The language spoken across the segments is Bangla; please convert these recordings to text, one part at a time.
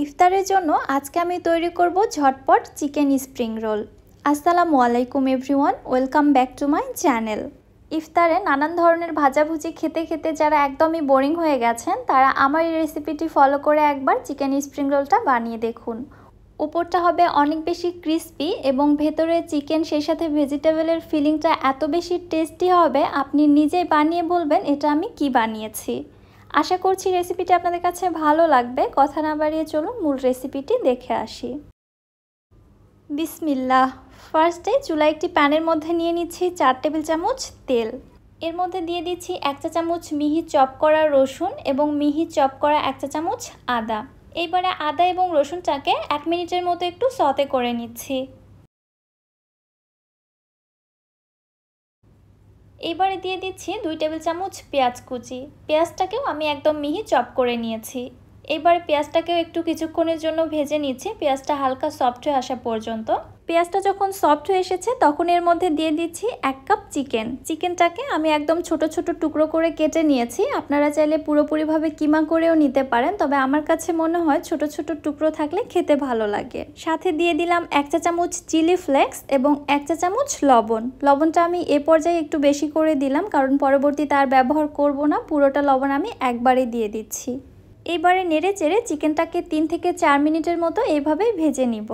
ইফতারের জন্য আজকে আমি তৈরি করব ঝটপট চিকেন স্প্রিং রোল। আসসালামু আলাইকুম everyone, welcome back to my channel. ইফতারে নানান ধরনের ভাজাভুজি খেতে খেতে যারা একদমই বোরিং হয়ে গেছেন তারা আমার এই রেসিপিটি ফলো করে একবার চিকেন স্প্রিং রোলটা বানিয়ে দেখুন। উপরটা হবে অনেক বেশি ক্রিস্পি এবং ভেতরে চিকেন সেই সাথে ভেজিটেবলের ফিলিংটা এত বেশি টেস্টি হবে আপনি নিজেই বানিয়ে বলবেন এটা আমি কি বানিয়েছি। আশা করছি রেসিপিটি আপনাদের কাছে ভালো লাগবে। কথা না বাড়িয়ে চলুন মূল রেসিপিটি দেখে আসি। বিসমিল্লাহ। ফার্স্টে চুলায় একটি প্যানের মধ্যে নিয়ে নিচ্ছি 4 টেবিল চামচ তেল। এর মধ্যে দিয়ে দিচ্ছি 1 চা চামচ মিহি চপ করা রসুন এবং মিহি চপ করা 1 চা চামচ আদা। এইবারে আদা এবং রসুনটাকে 1 মিনিটের মতো একটু সতে করে নিচ্ছি। এবারে দিয়ে দিচ্ছি 2 টেবিল চামচ পেঁয়াজ কুচি। পেঁয়াজটাকেও আমি একদম মিহি চপ করে নিয়েছি। এবারে পেঁয়াজটাকেও একটু কিছুক্ষণের জন্য ভেজে নিচ্ছি, পেঁয়াজটা হালকা সফট হয়ে আসা পর্যন্ত। পেঁয়াজটা যখন সফট হয়ে এসেছে তখন এর মধ্যে দিয়ে দিচ্ছি 1 কাপ চিকেন। চিকেনটাকে আমি একদম ছোট ছোট টুকরো করে কেটে নিয়েছি। আপনারা চাইলে পুরোপুরিভাবে কিমা করেও নিতে পারেন, তবে আমার কাছে মনে হয় ছোট ছোট টুকরো থাকলে খেতে ভালো লাগে। সাথে দিয়ে দিলাম 1 চা চামচ চিলি ফ্লেক্স এবং 1 চা চামচ লবণ। লবণটা আমি এ পর্যায়ে একটু বেশি করে দিলাম কারণ পরবর্তীতে আর ব্যবহার করব না, পুরোটা লবণ আমি একবারে দিয়ে দিচ্ছি। এবারে নেড়ে চেড়ে চিকেনটাকে 3 থেকে 4 মিনিটের মতো এইভাবেই ভেজে নিব।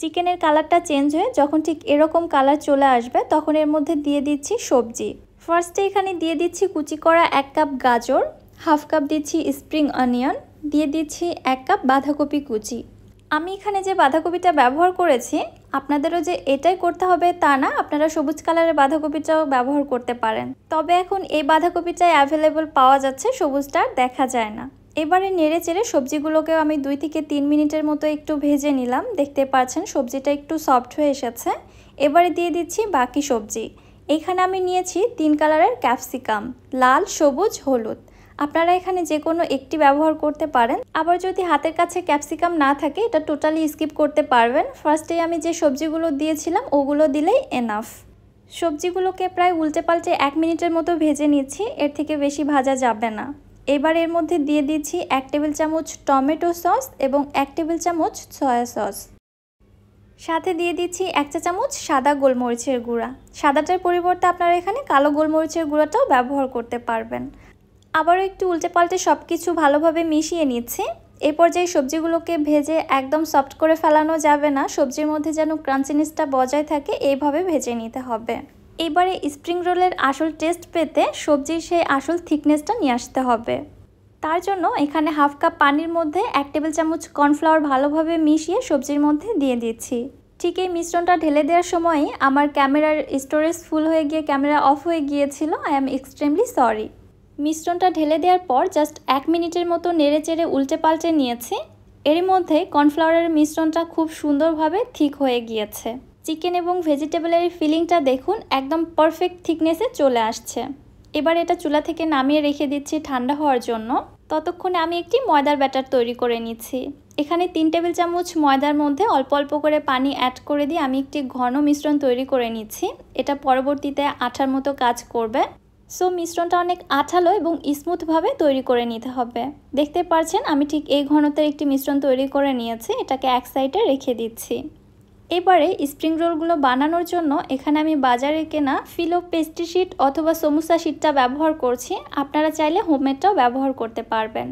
চিকেনের কালারটা চেঞ্জ হয়ে যখন ঠিক এরকম কালার চলে আসবে তখন এর মধ্যে দিয়ে দিচ্ছি সবজি। ফার্স্টে এখানে দিয়ে দিচ্ছি কুচি করা 1 কাপ গাজর, হাফ কাপ দিচ্ছি স্প্রিং অনিয়ন, দিয়ে দিচ্ছি 1 কাপ বাঁধাকপি কুচি। আমি এখানে যে বাঁধাকপিটা ব্যবহার করেছি আপনাদেরও যে এটাই করতে হবে তা না, আপনারা সবুজ কালারের বাঁধাকপিটাও ব্যবহার করতে পারেন। তবে এখন এই বাঁধাকপিটাই অ্যাভেলেবল পাওয়া যাচ্ছে, সবুজটা দেখা যায় না। এবারে নেড়ে চেড়ে সবজিগুলোকেও আমি 2 থেকে 3 মিনিটের মতো একটু ভেজে নিলাম। দেখতে পাচ্ছেন সবজিটা একটু সফট হয়ে এসেছে। এবারে দিয়ে দিচ্ছি বাকি সবজি। এখানে আমি নিয়েছি 3 কালারের ক্যাপসিকাম, লাল, সবুজ, হলুদ। আপনারা এখানে যে কোনো একটি ব্যবহার করতে পারেন। আবার যদি হাতের কাছে ক্যাপসিকাম না থাকে এটা টোটালি স্কিপ করতে পারবেন। ফার্স্টে আমি যে সবজিগুলো দিয়েছিলাম ওগুলো দিলেই এনাফ। সবজিগুলোকে প্রায় উল্টে পাল্টে 1 মিনিটের মতো ভেজে নিচ্ছি, এর থেকে বেশি ভাজা যাবে না। এবার এর মধ্যে দিয়ে দিচ্ছি 1 টেবিল চামচ টমেটো সস এবং 1 টেবিল চামচ সয়া সস। সাথে দিয়ে দিচ্ছি 1 চা চামচ সাদা গোলমরিচের গুঁড়া। সাদাটার পরিবর্তে আপনারা এখানে কালো গোলমরিচের গুঁড়াটাও ব্যবহার করতে পারবেন। আবারও একটু উল্টে পাল্টে সব কিছু ভালোভাবে মিশিয়ে নিচ্ছি। এই পর্যায়ে সবজিগুলোকে ভেজে একদম সফট করে ফেলানো যাবে না, সবজির মধ্যে যেন ক্রাঞ্চিনেসটা বজায় থাকে এইভাবে ভেজে নিতে হবে। এবারে স্প্রিং রোলের আসল টেস্ট পেতে সবজির সেই আসল থিকনেসটা নিয়ে আসতে হবে। তার জন্য এখানে হাফ কাপ পানির মধ্যে 1 টেবিল চামচ কর্নফ্লাওয়ার ভালোভাবে মিশিয়ে সবজির মধ্যে দিয়ে দিচ্ছি। ঠিক এই মিশ্রণটা ঢেলে দেওয়ার সময়ই আমার ক্যামেরার স্টোরেজ ফুল হয়ে গিয়ে ক্যামেরা অফ হয়ে গিয়েছিল। I am extremely sorry. মিশ্রণটা ঢেলে দেওয়ার পর জাস্ট 1 মিনিটের মতো নেড়ে চেড়ে উল্টে পাল্টে নিয়েছি। এর মধ্যে কর্নফ্লাওয়ারের মিশ্রণটা খুব সুন্দরভাবে থিক হয়ে গিয়েছে। চিকেন এবং ভেজিটেবলের ফিলিংটা দেখুন একদম পারফেক্ট থিকনেসে চলে আসছে। এবার এটা চুলা থেকে নামিয়ে রেখে দিচ্ছি ঠান্ডা হওয়ার জন্য। ততক্ষণে আমি একটি ময়দার ব্যাটার তৈরি করে নিচ্ছি। এখানে 3 টেবিল চামচ ময়দার মধ্যে অল্প অল্প করে পানি অ্যাড করে দিয়ে আমি একটি ঘন মিশ্রণ তৈরি করে নিচ্ছি। এটা পরবর্তীতে আঠার মতো কাজ করবে। সো মিশ্রণটা অনেক আঠালো এবং স্মুথভাবে তৈরি করে নিতে হবে। দেখতে পাচ্ছেন আমি ঠিক এই ঘনত্বের একটি মিশ্রণ তৈরি করে নিয়েছি। এটাকে এক সাইডে রেখে দিচ্ছি। এবারে স্প্রিং রোলগুলো বানানোর জন্য এখানে আমি বাজারে কেনা ফিলো পেস্ট্রি শিট অথবা সমুসা শিটটা ব্যবহার করছি। আপনারা চাইলে হোমমেডটাও ব্যবহার করতে পারবেন।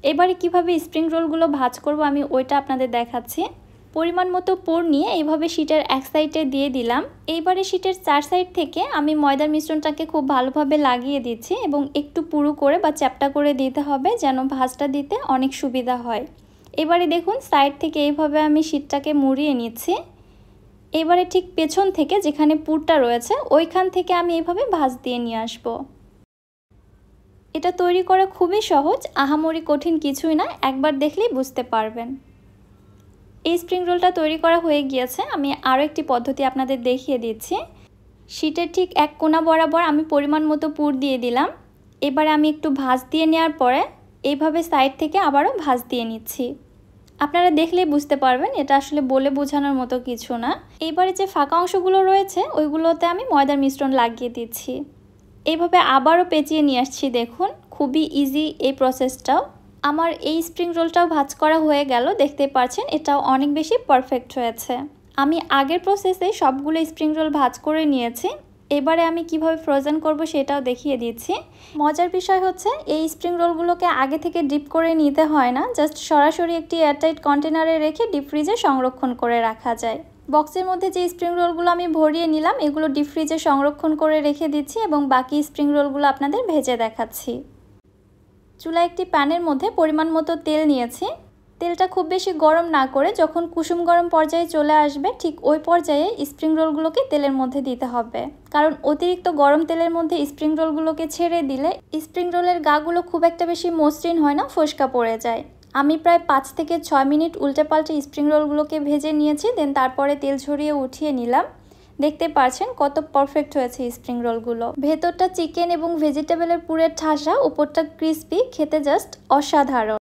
এবারে কিভাবে স্প্রিং রোলগুলো ভাজ করব আমি ওইটা আপনাদের দেখাচ্ছি। পরিমাণ মতো পুর নিয়ে এইভাবে শিটের এক সাইডে দিয়ে দিলাম। এইবারে শিটের 4 সাইড থেকে আমি ময়দার মিশ্রণটাকে খুব ভালোভাবে লাগিয়ে দিচ্ছি এবং একটু পুরু করে বা চ্যাপ্টা করে দিতে হবে যেন ভাজটা দিতে অনেক সুবিধা হয়। এবারে দেখুন সাইড থেকে এইভাবে আমি শিটটাকে মুড়িয়ে নিচ্ছি। এবারে ঠিক পেছন থেকে যেখানে পুরটা রয়েছে ওইখান থেকে আমি এইভাবে ভাঁজ দিয়ে নিয়ে আসব। এটা তৈরি করা খুবই সহজ, আহামরি কঠিন কিছুই না, একবার দেখলেই বুঝতে পারবেন। এই স্প্রিং রোলটা তৈরি করা হয়ে গিয়েছে। আমি আরও একটি পদ্ধতি আপনাদের দেখিয়ে দিচ্ছি। শিটের ঠিক এক কোণা বরাবর আমি পরিমাণ মতো পুর দিয়ে দিলাম। এবারে আমি একটু ভাঁজ দিয়ে নেওয়ার পরে এইভাবে সাইড থেকে আবারও ভাঁজ দিয়ে নিচ্ছি। আপনারা দেখলেই বুঝতে পারবেন এটা আসলে বলে বোঝানোর মতো কিছু না। এইবারে যে ফাঁকা অংশগুলো রয়েছে ওইগুলোতে আমি ময়দার মিশ্রণ লাগিয়ে দিচ্ছি। এইভাবে আবারও পেঁচিয়ে নিয়ে আসছি। দেখুন খুবই ইজি এই প্রসেসটাও। আমার এই স্প্রিং রোলটাও ভাজ করা হয়ে গেল, দেখতে পাচ্ছেন এটাও অনেক বেশি পারফেক্ট হয়েছে। আমি আগের প্রসেসে সবগুলো স্প্রিং রোল ভাজ করে নিয়েছি, এবারে আমি কিভাবে ফ্রোজেন করব সেটাও দেখিয়ে দিচ্ছি। মজার বিষয় হচ্ছে এই স্প্রিং রোলগুলোকে আগে থেকে ডিপ করে নিতে হয় না, জাস্ট সরাসরি একটি এয়ারটাইট কন্টেনারে রেখে ডিপ ফ্রিজে সংরক্ষণ করে রাখা যায়। বক্সের মধ্যে যে স্প্রিং রোলগুলো আমি ভরিয়ে নিলাম এগুলো ডিপ ফ্রিজে সংরক্ষণ করে রেখে দিচ্ছি এবং বাকি স্প্রিং রোলগুলো আপনাদের ভেজে দেখাচ্ছি। চুলায় একটি প্যানের মধ্যে পরিমাণ মতো তেল নিয়েছি। তেলটা খুব বেশি গরম না করে যখন কুসুম গরম পর্যায়ে চলে আসবে ঠিক ওই পর্যায়ে স্প্রিং রোলগুলোকে তেলের মধ্যে দিতে হবে, কারণ অতিরিক্ত গরম তেলের মধ্যে স্প্রিং রোলগুলোকে ছেড়ে দিলে স্প্রিং রোলের গাগুলো খুব একটা বেশি মসৃণ হয় না, ফোসকা পড়ে যায়। আমি প্রায় 5 থেকে 6 মিনিট উল্টে পাল্টে স্প্রিং রোলগুলোকে ভেজে নিয়েছি, দেন তারপরে তেল ঝরিয়ে উঠিয়ে নিলাম। দেখতে পাচ্ছেন কত পারফেক্ট হয়েছে স্প্রিং রোলগুলো। ভেতরটা চিকেন এবং ভেজিটেবলের পুরের ঠাসা, উপরটা ক্রিস্পি, খেতে জাস্ট অসাধারণ।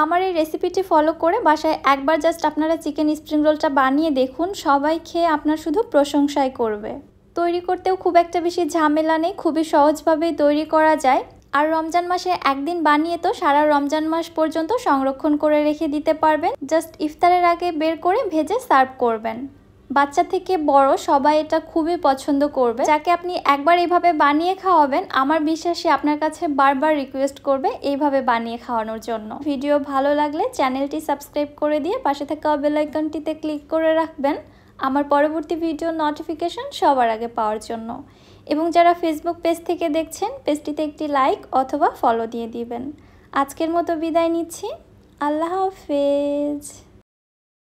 আমার এই রেসিপিটি ফলো করে বাসায় একবার জাস্ট আপনারা চিকেন স্প্রিং রোলটা বানিয়ে দেখুন, সবাই খেয়ে আপনার শুধু প্রশংসাই করবে। তৈরি করতেও খুব একটা বেশি ঝামেলা নেই, খুবই সহজভাবেই তৈরি করা যায়। আর রমজান মাসে একদিন বানিয়ে তো সারা রমজান মাস পর্যন্ত সংরক্ষণ করে রেখে দিতে পারবেন। জাস্ট ইফতারের আগে বের করে ভেজে সার্ভ করবেন। বাচ্চা থেকে বড় সবাই এটা খুবই পছন্দ করবে। যাকে আপনি একবার এইভাবে বানিয়ে খাওয়াবেন আমার বিশ্বাস সে আপনার কাছে বারবার রিকোয়েস্ট করবে এইভাবে বানিয়ে খাওয়ানোর জন্য। ভিডিও ভালো লাগলে চ্যানেলটি সাবস্ক্রাইব করে দিয়ে পাশে থাকা বেল আইকনটিতে ক্লিক করে রাখবেন আমার পরবর্তী ভিডিও নোটিফিকেশন সবার আগে পাওয়ার জন্য। এবং যারা ফেসবুক পেজ থেকে দেখছেন পেজটিতে একটি লাইক অথবা ফলো দিয়ে দিবেন। আজকের মতো বিদায় নিচ্ছি। আল্লাহ হাফেজ।